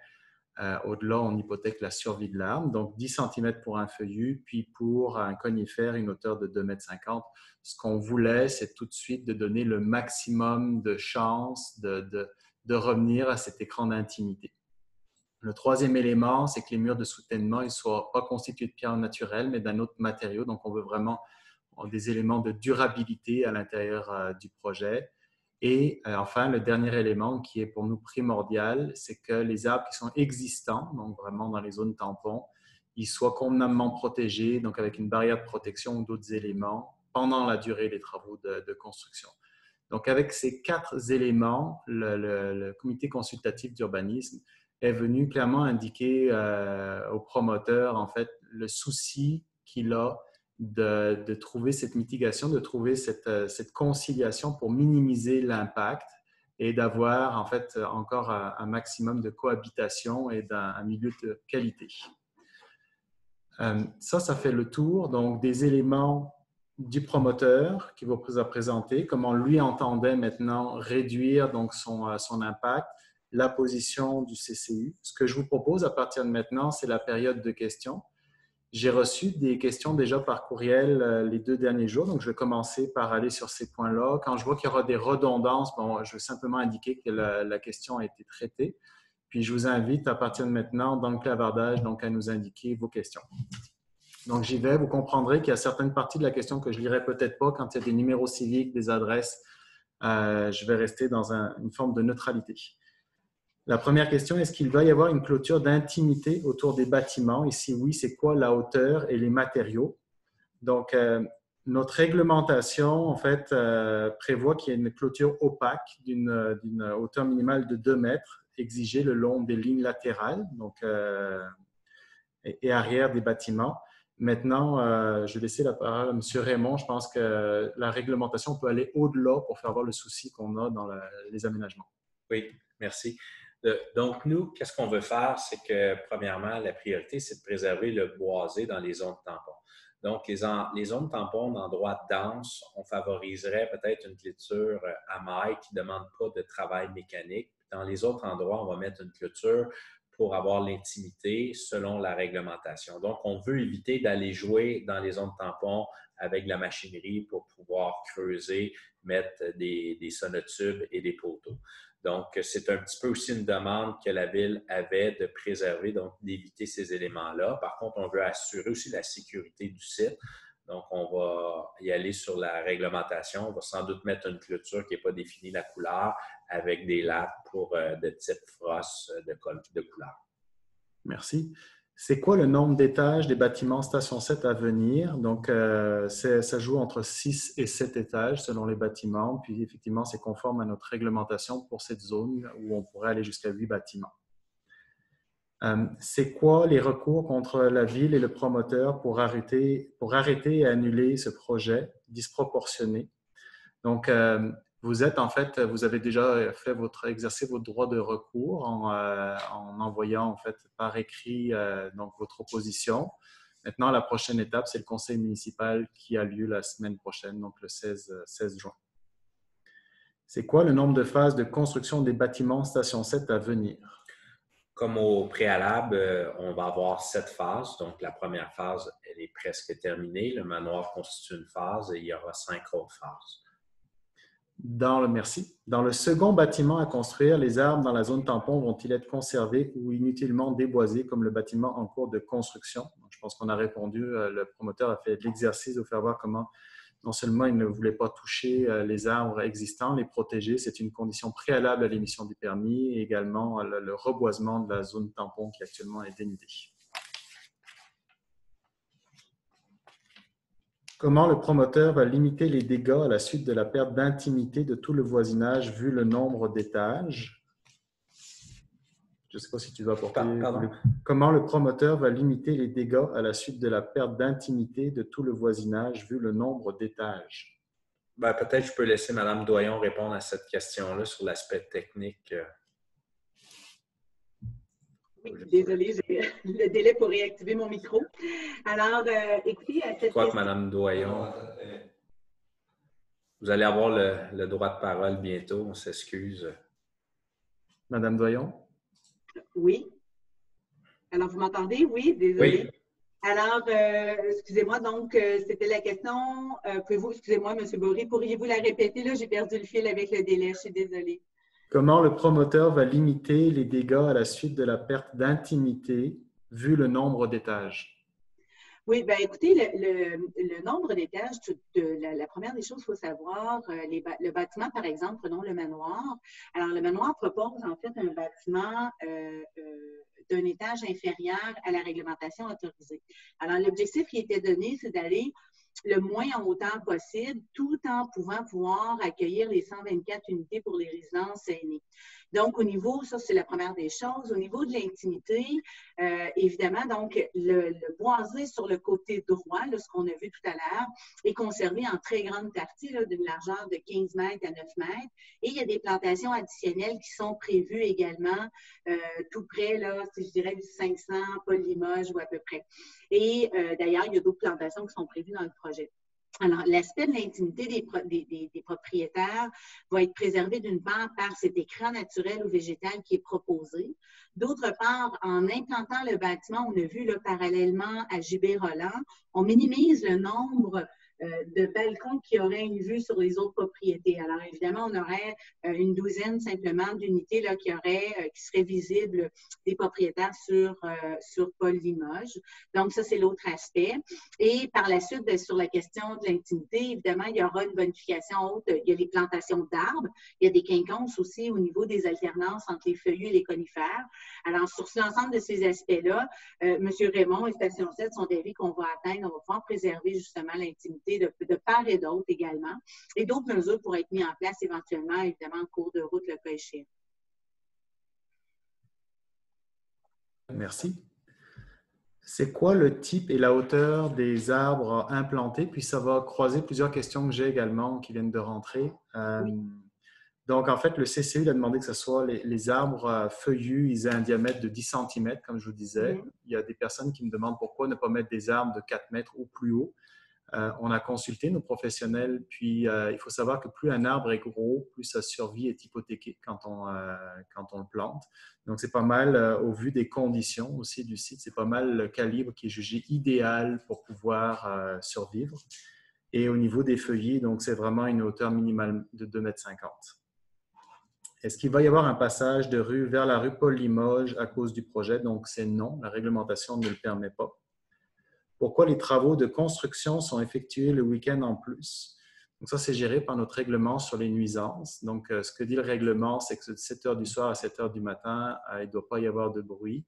Au-delà, on hypothèque la survie de l'arbre. Donc, 10 cm pour un feuillu, puis pour un conifère, une hauteur de 2,50 m. Ce qu'on voulait, c'est tout de suite de donner le maximum de chances de revenir à cet écran d'intimité. Le troisième élément, c'est que les murs de soutènement ne soient pas constitués de pierres naturelles, mais d'un autre matériau. Donc, on veut vraiment des éléments de durabilité à l'intérieur du projet. Et enfin, le dernier élément qui est pour nous primordial, c'est que les arbres qui sont existants, donc vraiment dans les zones tampons, ils soient convenablement protégés, donc avec une barrière de protection ou d'autres éléments pendant la durée des travaux de construction. Donc, avec ces 4 éléments, le comité consultatif d'urbanisme est venu clairement indiquer au promoteur, en fait, le souci qu'il a de trouver cette mitigation, de trouver cette conciliation pour minimiser l'impact et d'avoir, en fait, encore un maximum de cohabitation et d'un milieu de qualité. Ça fait le tour donc, des éléments du promoteur qui vous a présenté, comment lui entendait maintenant réduire donc, son impact, la position du CCU. Ce que je vous propose à partir de maintenant, c'est la période de questions. J'ai reçu des questions déjà par courriel les 2 derniers jours, donc je vais commencer par aller sur ces points-là. Quand je vois qu'il y aura des redondances, bon, je vais simplement indiquer que la question a été traitée. Puis je vous invite à partir de maintenant, dans le clavardage, donc, à nous indiquer vos questions. Donc, j'y vais. Vous comprendrez qu'il y a certaines parties de la question que je ne lirai peut-être pas quand il y a des numéros civiques, des adresses. Je vais rester dans une forme de neutralité. La première question, est-ce qu'il va y avoir une clôture d'intimité autour des bâtiments? Et si oui, c'est quoi la hauteur et les matériaux? Donc, notre réglementation, en fait, prévoit qu'il y ait une clôture opaque d'une hauteur minimale de 2 mètres exigée le long des lignes latérales donc, et arrière des bâtiments. Maintenant, je vais laisser la parole à M. Raymond. Je pense que la réglementation peut aller au-delà pour faire voir le souci qu'on a dans les aménagements.
Oui, merci. Donc, nous, qu'est-ce qu'on veut faire? C'est que, premièrement, la priorité, c'est de préserver le boisé dans les zones tampons. Donc, les zones tampons d'endroits denses, on favoriserait peut-être une clôture à mailles qui ne demande pas de travail mécanique. Dans les autres endroits, on va mettre une clôture pour avoir l'intimité selon la réglementation. Donc, on veut éviter d'aller jouer dans les zones tampons avec de la machinerie pour pouvoir creuser, mettre des sonotubes et des poteaux. Donc, c'est un petit peu aussi une demande que la Ville avait de préserver, donc d'éviter ces éléments-là. Par contre, on veut assurer aussi la sécurité du site. Donc, on va y aller sur la réglementation. On va sans doute mettre une clôture qui n'est pas définie la couleur avec des lattes pour de type frost de couleur.
Merci. C'est quoi le nombre d'étages des bâtiments Station 7 à venir? Donc, ça joue entre 6 et 7 étages selon les bâtiments. Puis, effectivement, c'est conforme à notre réglementation pour cette zone où on pourrait aller jusqu'à 8 bâtiments. C'est quoi les recours contre la Ville et le promoteur pour arrêter et annuler ce projet disproportionné? Donc, vous avez déjà exercé votre droit de recours en envoyant en fait par écrit donc votre opposition. Maintenant, la prochaine étape, c'est le conseil municipal qui a lieu la semaine prochaine, donc le 16 juin. C'est quoi le nombre de phases de construction des bâtiments Station 7 à venir?
Comme au préalable, on va avoir 7 phases. Donc, la première phase, elle est presque terminée. Le manoir constitue une phase et il y aura 5 autres phases.
Merci. Dans le second bâtiment à construire, les arbres dans la zone tampon vont-ils être conservés ou inutilement déboisés comme le bâtiment en cours de construction? Donc, je pense qu'on a répondu, le promoteur a fait l'exercice de faire voir comment non seulement il ne voulait pas toucher les arbres existants, les protéger, c'est une condition préalable à l'émission du permis et également le reboisement de la zone tampon qui actuellement est dénudée. Comment le promoteur va limiter les dégâts à la suite de la perte d'intimité de tout le voisinage vu le nombre d'étages? Je ne sais pas si tu vas apporter… Comment le promoteur va limiter les dégâts à la suite de la perte d'intimité de tout le voisinage vu le nombre d'étages?
Ben, peut-être je peux laisser Mme Doyon répondre à cette question-là sur l'aspect technique.
Oui, désolée, j'ai le délai pour réactiver mon micro. Alors, écoutez…
Je crois que Mme Doyon, vous allez avoir le droit de parole bientôt, on s'excuse.
Mme Doyon?
Oui. Alors, vous m'entendez? Oui, désolée.
Oui.
Alors, excusez-moi, donc, c'était la question. Pouvez-vous, excusez-moi, M. Bory, pourriez-vous la répéter? Là, j'ai perdu le fil avec le délai, je suis désolée.
Comment le promoteur va limiter les dégâts à la suite de la perte d'intimité vu le nombre d'étages?
Oui, bien écoutez, le nombre d'étages, la première des choses, il faut savoir, le bâtiment, par exemple, prenons le manoir. Alors, le manoir propose en fait un bâtiment d'un étage inférieur à la réglementation autorisée. Alors, l'objectif qui était donné, c'est d'aller le moins en hauteur possible, tout en pouvant pouvoir accueillir les 124 unités pour les résidences aînées. Donc, au niveau, ça c'est la première des choses, au niveau de l'intimité, évidemment, donc le boisé sur le côté droit, là, ce qu'on a vu tout à l'heure, est conservé en très grande partie, d'une largeur de 15 mètres à 9 mètres. Et il y a des plantations additionnelles qui sont prévues également tout près, là, si je dirais du 500, Paul Limoges ou à peu près. Et d'ailleurs, il y a d'autres plantations qui sont prévues dans le projet. Alors, l'aspect de l'intimité des propriétaires va être préservé d'une part par cet écran naturel ou végétal qui est proposé. D'autre part, en implantant le bâtiment, on a vu là, parallèlement à JB Roland, on minimise le nombre de balcons qui auraient une vue sur les autres propriétés. Alors, évidemment, on aurait une douzaine simplement d'unités qui seraient visibles des propriétaires sur Paul Limoges. Donc, ça, c'est l'autre aspect. Et par la suite, sur la question de l'intimité, évidemment, il y aura une bonification haute. Il y a les plantations d'arbres. Il y a des quinconces aussi au niveau des alternances entre les feuillus et les conifères. Alors, sur l'ensemble de ces aspects-là, M. Raymond et Station 7 sont d'avis qu'on va atteindre, on va pouvoir préserver justement l'intimité de part et d'autre également. Et d'autres mesures pourraient être mises en place éventuellement, évidemment, en cours de route, le cas échéant.
Merci. C'est quoi le type et la hauteur des arbres implantés? Puis ça va croiser plusieurs questions que j'ai également qui viennent de rentrer.
Oui.
Donc, en fait, le CCU a demandé que ce soit les arbres feuillus, ils aient un diamètre de 10 cm, comme je vous disais. Il y a des personnes qui me demandent pourquoi ne pas mettre des arbres de 4 mètres ou plus haut. On a consulté nos professionnels, puis il faut savoir que plus un arbre est gros, plus sa survie est hypothéquée quand on le plante. Donc, c'est pas mal, au vu des conditions aussi du site, c'est pas mal le calibre qui est jugé idéal pour pouvoir survivre. Et au niveau des feuillets, donc c'est vraiment une hauteur minimale de 2,50 m. Est-ce qu'il va y avoir un passage de rue vers la rue Paul Limoges à cause du projet? Donc, c'est non, la réglementation ne le permet pas. Pourquoi les travaux de construction sont effectués le week-end en plus? Donc, ça, c'est géré par notre règlement sur les nuisances. Donc, ce que dit le règlement, c'est que de 7 h du soir à 7 h du matin, il ne doit pas y avoir de bruit.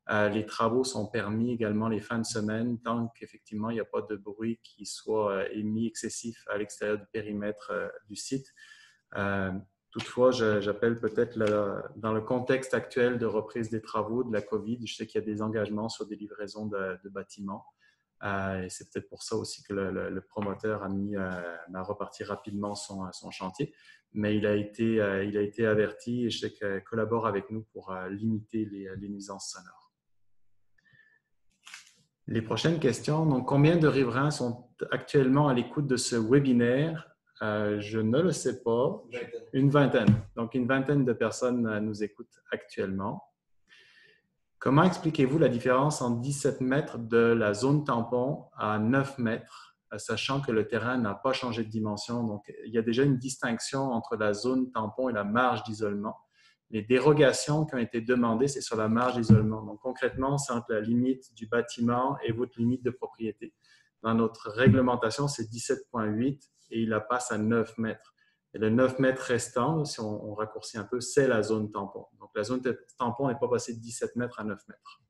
Les travaux sont permis également les fins de semaine, tant qu'effectivement, il n'y a pas de bruit qui soit émis excessif à l'extérieur du périmètre du site. Toutefois, j'appelle peut-être dans le contexte actuel de reprise des travaux, de la COVID, je sais qu'il y a des engagements sur des livraisons de bâtiments. Et c'est peut-être pour ça aussi que le promoteur a reparti rapidement son chantier. Mais il a été averti et je sais qu'il collabore avec nous pour limiter les nuisances sonores. Les prochaines questions. Donc, combien de riverains sont actuellement à l'écoute de ce webinaire? Je ne le sais pas. Une vingtaine. Donc, une vingtaine de personnes nous écoutent actuellement. Comment expliquez-vous la différence en 17 mètres de la zone tampon à 9 mètres, sachant que le terrain n'a pas changé de dimension? Donc, il y a déjà une distinction entre la zone tampon et la marge d'isolement. Les dérogations qui ont été demandées, c'est sur la marge d'isolement. Donc, concrètement, c'est entre la limite du bâtiment et votre limite de propriété. Dans notre réglementation, c'est 17,8 et il la passe à 9 mètres. Et le 9 mètres restant, si on raccourcit un peu, c'est la zone tampon. Donc, la zone tampon n'est pas passée de 17 mètres à 9 mètres.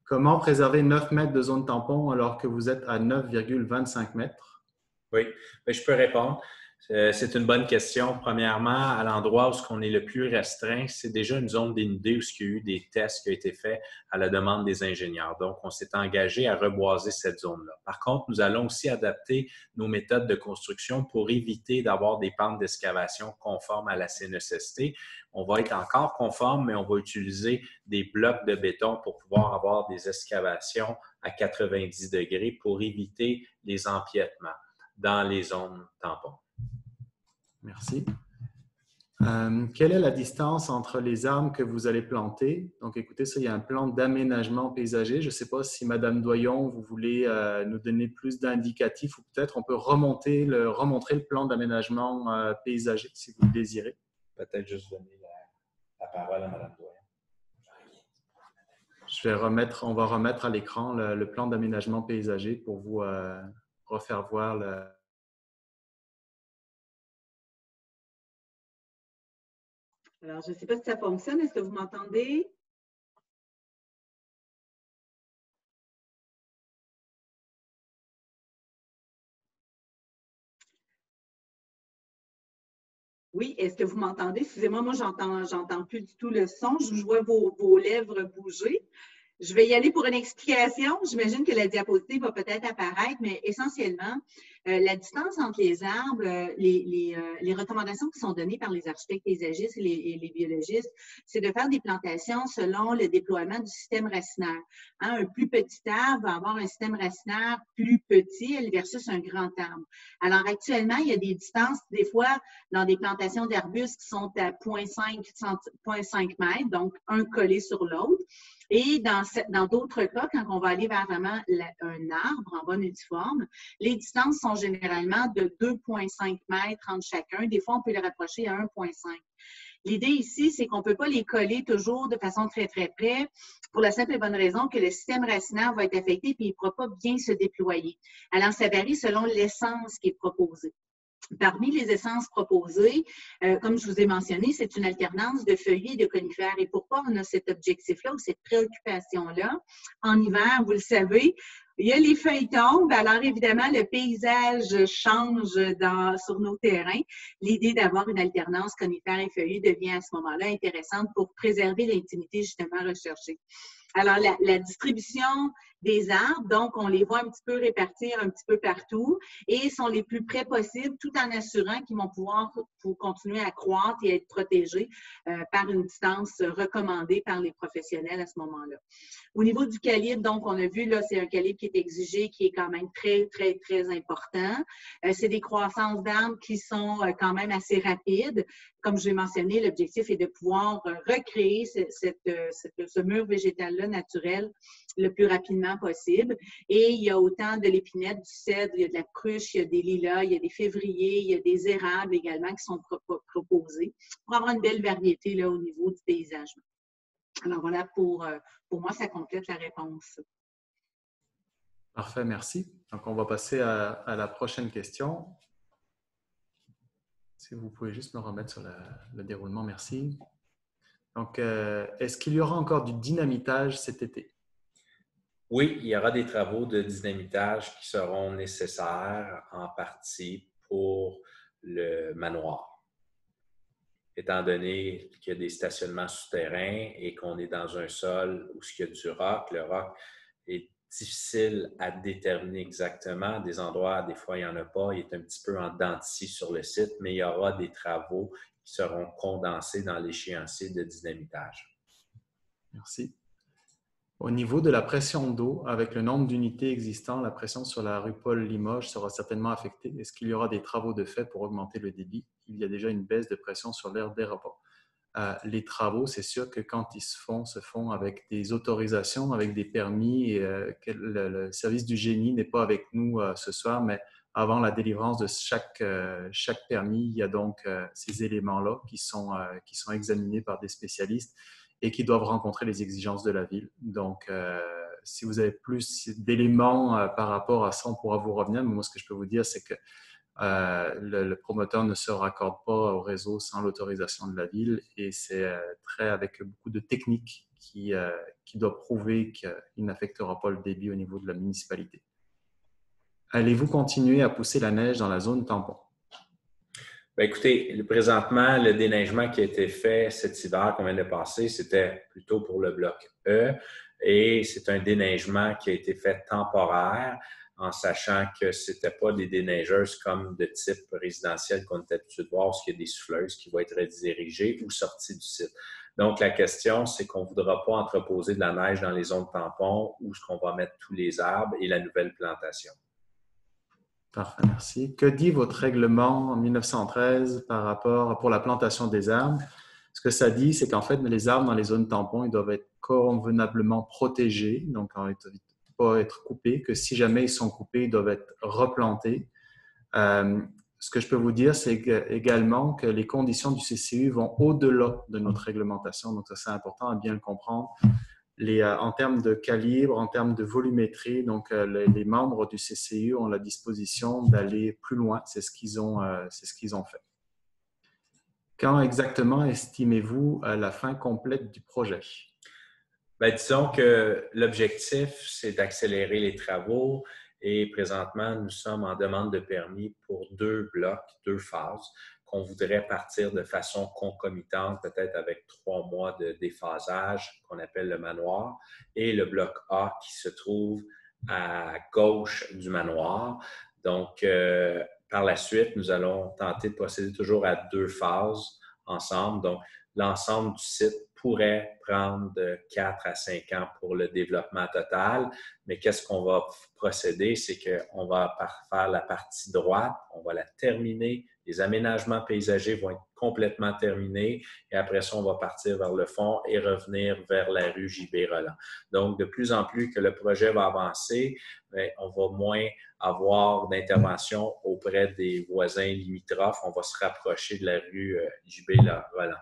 Comment préserver 9 mètres de zone tampon alors que vous êtes à 9,25 mètres?
Oui, bien, je peux répondre. C'est une bonne question. Premièrement, à l'endroit où on est le plus restreint, c'est déjà une zone dénudée où il y a eu des tests qui ont été faits à la demande des ingénieurs. Donc, on s'est engagé à reboiser cette zone-là. Par contre, nous allons aussi adapter nos méthodes de construction pour éviter d'avoir des pentes d'excavation conformes à la CNESST. On va être encore conforme, mais on va utiliser des blocs de béton pour pouvoir avoir des excavations à 90 degrés pour éviter les empiètements dans les zones tampons.
Merci. Quelle est la distance entre les arbres que vous allez planter? Donc, écoutez, ça, il y a un plan d'aménagement paysager. Je ne sais pas si Mme Doyon, vous voulez nous donner plus d'indicatifs ou peut-être on peut remontrer le plan d'aménagement paysager si vous le désirez.
Peut-être juste donner la parole à Mme Doyon.
On va remettre à l'écran le plan d'aménagement paysager pour vous refaire voir le...
Alors, je ne sais pas si ça fonctionne. Est-ce que vous m'entendez? Oui, est-ce que vous m'entendez? Excusez-moi, moi, j'entends plus du tout le son. Je vois vos lèvres bouger. Je vais y aller pour une explication. J'imagine que la diapositive va peut-être apparaître, mais essentiellement, La distance entre les arbres, les recommandations qui sont données par les architectes paysagistes et les biologistes, c'est de faire des plantations selon le déploiement du système racinaire. Hein, un plus petit arbre va avoir un système racinaire plus petit versus un grand arbre. Alors, actuellement, il y a des distances, des fois, dans des plantations d'arbustes qui sont à 0,5 mètres, donc un collé sur l'autre. Et dans d'autres cas, quand on va aller vers vraiment un arbre en bonne uniforme, les distances sont généralement de 2,5 mètres entre chacun. Des fois, on peut les rapprocher à 1,5. L'idée ici, c'est qu'on ne peut pas les coller toujours de façon très, très près pour la simple et bonne raison que le système racinaire va être affecté et il ne pourra pas bien se déployer. Alors, ça varie selon l'essence qui est proposée. Parmi les essences proposées, comme je vous ai mentionné, c'est une alternance de feuillus et de conifères. Et pourquoi on a cet objectif-là ou cette préoccupation-là? En hiver, vous le savez, il y a les feuilles tombent. Alors, évidemment, le paysage change sur nos terrains. L'idée d'avoir une alternance conifères et feuillus devient à ce moment-là intéressante pour préserver l'intimité justement recherchée. Alors, la distribution des arbres, donc, on les voit un petit peu répartir un petit peu partout et sont les plus près possibles tout en assurant qu'ils vont pouvoir continuer à croître et être protégés par une distance recommandée par les professionnels à ce moment-là. Au niveau du calibre, donc, on a vu, là, c'est un calibre qui est exigé, qui est quand même très, très, très important. C'est des croissances d'arbres qui sont quand même assez rapides. Comme je l'ai mentionné, l'objectif est de pouvoir recréer ce mur végétal-là naturel le plus rapidement possible. Et il y a autant de l'épinette, du cèdre, il y a de la cruche, il y a des lilas, il y a des févriers, il y a des érables également qui sont proposés pour avoir une belle variété là, au niveau du paysage. Alors voilà, pour moi, ça complète la réponse.
Parfait, merci. Donc, on va passer à la prochaine question. Si vous pouvez juste me remettre sur le déroulement, merci. Donc, est-ce qu'il y aura encore du dynamitage cet été?
Oui, il y aura des travaux de dynamitage qui seront nécessaires en partie pour le manoir. Étant donné qu'il y a des stationnements souterrains et qu'on est dans un sol où il y a du roc, le roc est difficile à déterminer exactement. Des endroits, des fois, il n'y en a pas. Il est un petit peu en dents de scie sur le site, mais il y aura des travaux qui seront condensés dans l'échéancier de dynamitage.
Merci. Au niveau de la pression d'eau, avec le nombre d'unités existant, la pression sur la rue Paul-Limoges sera certainement affectée. Est-ce qu'il y aura des travaux de fait pour augmenter le débit? Il y a déjà une baisse de pression sur l'aire des repas. Les travaux, c'est sûr que quand ils se font avec des autorisations, avec des permis. Et, le service du génie n'est pas avec nous ce soir, mais avant la délivrance de chaque permis, il y a donc ces éléments-là qui sont examinés par des spécialistes et qui doivent rencontrer les exigences de la ville. Donc, si vous avez plus d'éléments par rapport à ça, on pourra vous revenir. Mais moi, ce que je peux vous dire, c'est que le promoteur ne se raccorde pas au réseau sans l'autorisation de la ville et c'est avec beaucoup de techniques qui doit prouver qu'il n'affectera pas le débit au niveau de la municipalité. Allez-vous continuer à pousser la neige dans la zone tampon?
Bien, écoutez, présentement, le déneigement qui a été fait cet hiver qu'on vient de passer, c'était plutôt pour le bloc E et c'est un déneigement qui a été fait temporaire en sachant que ce n'était pas des déneigeuses comme de type résidentiel qu'on est habitué de voir, parce qu'il y a des souffleuses qui vont être redirigées ou sorties du site. Donc, la question, c'est qu'on ne voudra pas entreposer de la neige dans les zones tampons où est-ce qu'on va mettre tous les arbres et la nouvelle plantation.
Parfait, merci. Que dit votre règlement en 1913 par rapport pour la plantation des arbres? Ce que ça dit, c'est qu'en fait, les arbres dans les zones tampons, ils doivent être convenablement protégés, donc ils ne doivent pas être coupés, que si jamais ils sont coupés, ils doivent être replantés. Ce que je peux vous dire, c'est également que les conditions du CCU vont au-delà de notre réglementation, donc ça, c'est important à bien le comprendre. En termes de calibre, en termes de volumétrie, donc les membres du CCU ont la disposition d'aller plus loin. C'est ce qu'ils ont fait. Quand exactement estimez-vous la fin complète du projet?
Bien, disons que l'objectif, c'est d'accélérer les travaux et présentement, nous sommes en demande de permis pour 2 blocs, 2 phases qu'on voudrait partir de façon concomitante, peut-être avec 3 mois de déphasage qu'on appelle le manoir, et le bloc A qui se trouve à gauche du manoir. Donc, par la suite, nous allons tenter de procéder toujours à 2 phases ensemble. Donc, l'ensemble du site pourrait prendre de 4 à 5 ans pour le développement total. Mais qu'est-ce qu'on va procéder? C'est qu'on va faire la partie droite, on va la terminer. Les aménagements paysagers vont être complètement terminés et après ça, on va partir vers le fond et revenir vers la rue J.B. Roland. Donc, de plus en plus que le projet va avancer, on va moins avoir d'intervention auprès des voisins limitrophes. On va se rapprocher de la rue J.B. Roland.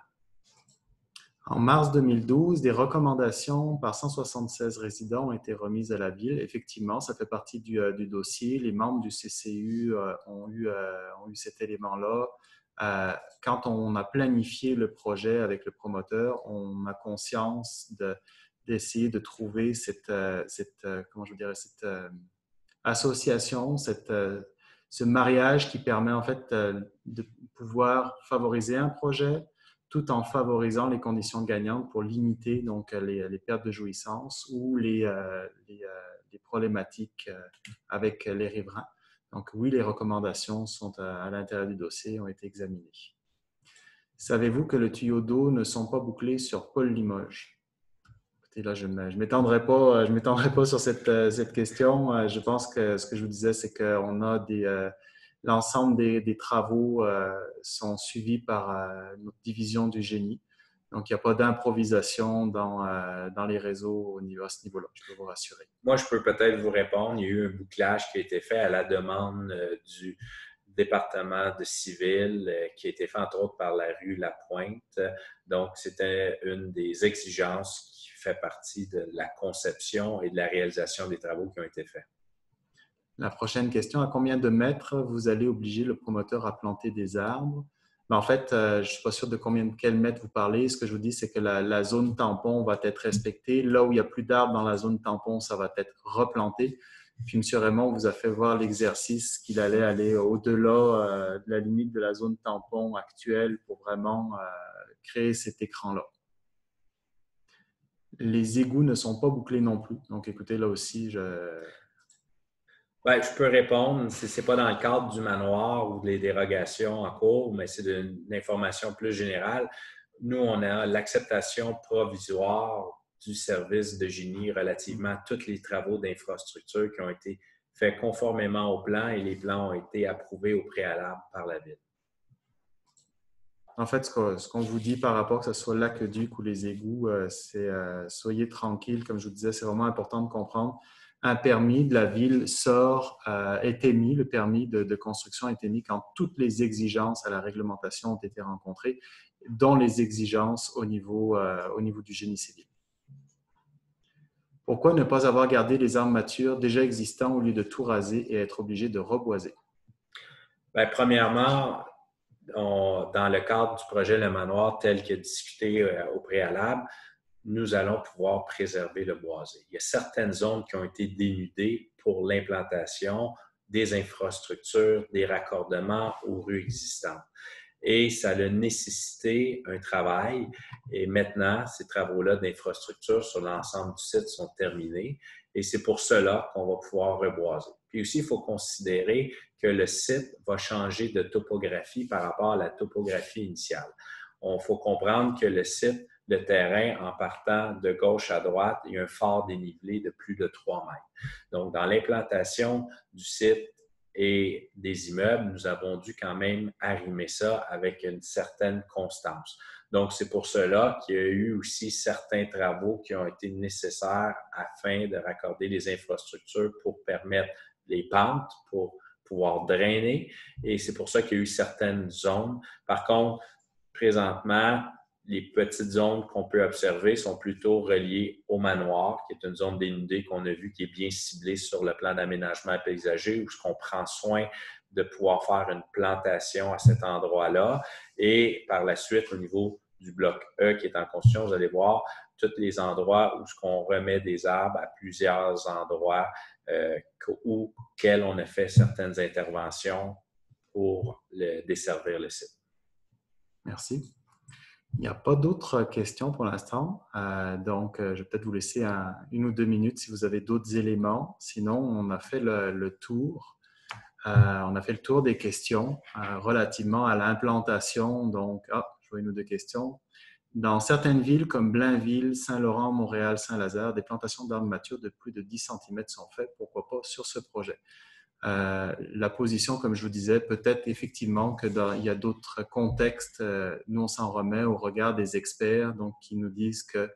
En mars 2012, des recommandations par 176 résidents ont été remises à la Ville. Effectivement, ça fait partie du dossier. Les membres du CCU ont eu cet élément-là. Quand on a planifié le projet avec le promoteur, on a conscience d'essayer de trouver cette association, ce mariage qui permet en fait de pouvoir favoriser un projet tout en favorisant les conditions gagnantes pour limiter donc les pertes de jouissance ou les problématiques avec les riverains. Donc oui, les recommandations sont à l'intérieur du dossier, ont été examinées. Savez-vous que les tuyaux d'eau ne sont pas bouclés sur Paul Limoges? Écoutez, là, je ne m'étendrai pas sur cette question. Je pense que ce que je vous disais, c'est qu'on a l'ensemble des travaux sont suivis par notre division du génie. Donc, il n'y a pas d'improvisation dans les réseaux à ce niveau-là, je peux vous rassurer.
Moi, je peux peut-être vous répondre. Il y a eu un bouclage qui a été fait à la demande du département de civil qui a été fait entre autres par la rue Lapointe. Donc, c'était une des exigences qui fait partie de la conception et de la réalisation des travaux qui ont été faits.
La prochaine question, à combien de mètres vous allez obliger le promoteur à planter des arbres? Ben, en fait, je ne suis pas sûr de quel mètre vous parlez. Ce que je vous dis, c'est que la zone tampon va être respectée. Là où il n'y a plus d'arbres dans la zone tampon, ça va être replanté. Puis M. Raymond vous a fait voir l'exercice qu'il allait aller au-delà de la limite de la zone tampon actuelle pour vraiment créer cet écran-là. Les égouts ne sont pas bouclés non plus. Donc, écoutez, là aussi,
Bien, je peux répondre. Ce n'est pas dans le cadre du manoir ou des dérogations en cours, mais c'est une information plus générale. Nous, on a l'acceptation provisoire du service de génie relativement à tous les travaux d'infrastructure qui ont été faits conformément au plan et les plans ont été approuvés au préalable par la Ville.
En fait, ce qu'on vous dit par rapport que ce soit l'aqueduc ou les égouts, c'est soyez tranquille. Comme je vous disais, c'est vraiment important de comprendre. Un permis de la Ville est émis, le permis de construction est émis quand toutes les exigences à la réglementation ont été rencontrées, dont les exigences au niveau du génie civil. Pourquoi ne pas avoir gardé les arbres matures déjà existants au lieu de tout raser et être obligé de reboiser?
Bien, premièrement, dans le cadre du projet Le Manoir tel que discuté au préalable, nous allons pouvoir préserver le boisé. Il y a certaines zones qui ont été dénudées pour l'implantation des infrastructures, des raccordements aux rues existantes. Et ça a nécessité un travail. Et maintenant, ces travaux-là d'infrastructure sur l'ensemble du site sont terminés. Et c'est pour cela qu'on va pouvoir reboiser. Puis aussi, il faut considérer que le site va changer de topographie par rapport à la topographie initiale. Il faut comprendre que le site, le terrain, en partant de gauche à droite, il y a un fort dénivelé de plus de 3 mètres. Donc, dans l'implantation du site et des immeubles, nous avons dû quand même arrimer ça avec une certaine constance. Donc, c'est pour cela qu'il y a eu aussi certains travaux qui ont été nécessaires afin de raccorder les infrastructures pour permettre les pentes, pour pouvoir drainer. Et c'est pour ça qu'il y a eu certaines zones. Par contre, présentement, les petites zones qu'on peut observer sont plutôt reliées au manoir, qui est une zone dénudée qu'on a vue, qui est bien ciblée sur le plan d'aménagement paysager, où on prend soin de pouvoir faire une plantation à cet endroit-là. Et par la suite, au niveau du bloc E qui est en construction, vous allez voir tous les endroits où on remet des arbres à plusieurs endroits auxquels on a fait certaines interventions pour desservir le site.
Merci. Il n'y a pas d'autres questions pour l'instant, donc je vais peut-être vous laisser 1 ou 2 minutes si vous avez d'autres éléments. Sinon, on a fait le tour. On a fait le tour des questions relativement à l'implantation. Donc, je vois une ou deux questions. Dans certaines villes comme Blainville, Saint-Laurent, Montréal, Saint-Lazare, des plantations d'arbres matures de plus de 10 cm sont faites. Pourquoi pas sur ce projet? La position, comme je vous disais, peut-être effectivement qu'il y a d'autres contextes. Nous, on s'en remet au regard des experts donc, qui nous disent que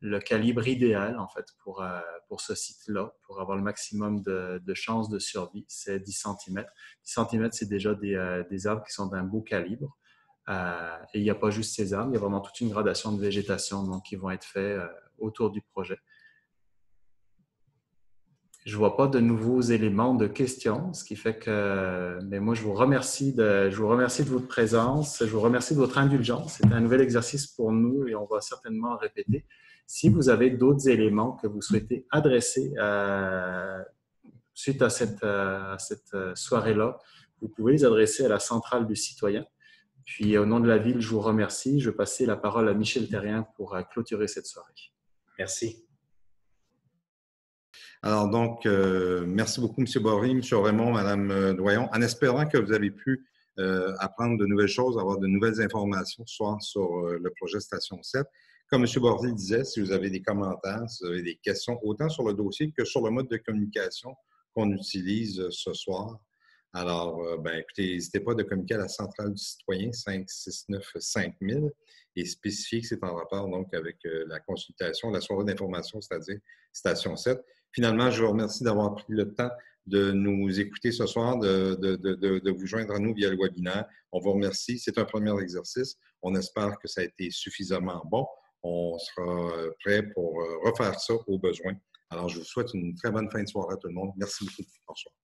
le calibre idéal, en fait, pour ce site-là, pour avoir le maximum de chances de survie, c'est 10 cm. 10 cm, c'est déjà des arbres qui sont d'un beau calibre. Et il n'y a pas juste ces arbres, il y a vraiment toute une gradation de végétation donc, qui vont être faits autour du projet. Je ne vois pas de nouveaux éléments de questions, ce qui fait que mais moi, je vous remercie de votre présence, je vous remercie de votre indulgence. C'est un nouvel exercice pour nous et on va certainement en répéter. Si vous avez d'autres éléments que vous souhaitez adresser suite à cette soirée-là, vous pouvez les adresser à la centrale du citoyen. Puis, au nom de la ville, je vous remercie. Je vais passer la parole à Michel Terrien pour clôturer cette soirée.
Merci.
Alors donc, merci beaucoup, M. Bory, M. Raymond, Mme Doyon, en espérant que vous avez pu apprendre de nouvelles choses, avoir de nouvelles informations ce soir sur le projet Station 7. Comme M. Bory disait, si vous avez des commentaires, si vous avez des questions, autant sur le dossier que sur le mode de communication qu'on utilise ce soir, alors, écoutez, n'hésitez pas de communiquer à la centrale du citoyen 569-5000 et spécifier que c'est en rapport donc avec la consultation, la soirée d'information, c'est-à-dire Station 7. Finalement, je vous remercie d'avoir pris le temps de nous écouter ce soir, de vous joindre à nous via le webinaire. On vous remercie. C'est un premier exercice. On espère que ça a été suffisamment bon. On sera prêt pour refaire ça au besoin. Alors, je vous souhaite une très bonne fin de soirée à tout le monde. Merci beaucoup. Bonsoir.